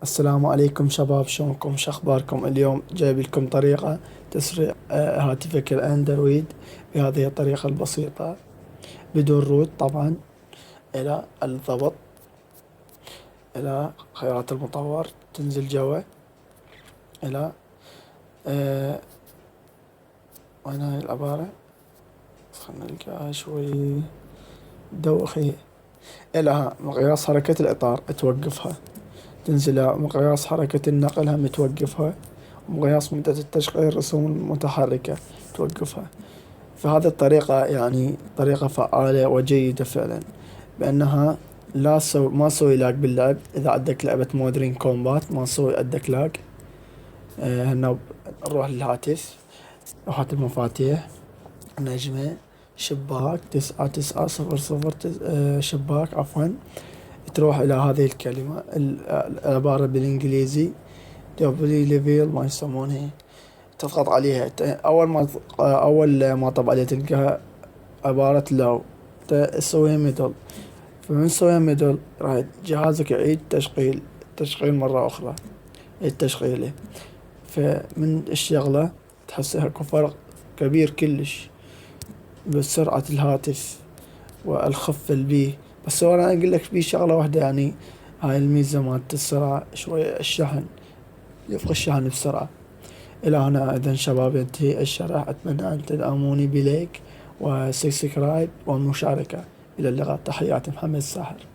السلام عليكم شباب، شلونكم؟ شخباركم؟ اليوم جايب لكم طريقة تسريع هاتفك الأندرويد بهذه الطريقة البسيطة بدون روت طبعا. إلى الضبط، إلى خيارات المطور، تنزل جوا إلى وين هاي العبارة؟ خلنا نلقاها شوي دوخي. إلى مقياس حركة الإطار توقفها، تنزل مقياس حركة النقل هم توقفها، ومقياس مدة التشغيل الرسوم المتحركة توقفها. فهذه الطريقة يعني طريقة فعالة وجيدة فعلا، بأنها ما تسوي لاج باللعب. إذا عندك لعبة مودرن كومبات ما تسوي عندك لاج. هنا نروح للهاتف، لوحة المفاتيح، نجمة، شباك 9900 شباك عفوا. تروح إلى هذه الكلمة العبارة بالإنجليزي دبليو ليفل ما يسمونها، تضغط عليها. أول ما طب عليها تلقاها عبارة لو تسويها ميدل. فمن تسويها ميدل راح جهازك يعيد تشغيل مرة أخرى، يعيد تشغيله. فمن الشغلة تحس اكو فرق كبير كلش بسرعة الهاتف والخف البيه. بس هو أنا أقول لك بيه شغلة واحدة، يعني هاي الميزة مالت السرعة شوية، الشحن يفقد الشحن بسرعة. إلى هنا إذن شباب ينتهي الشرح، أتمنى أن تدعموني بلايك وسبسكرايب والمشاركة. إلى اللقاء، تحياتي محمد الساحر.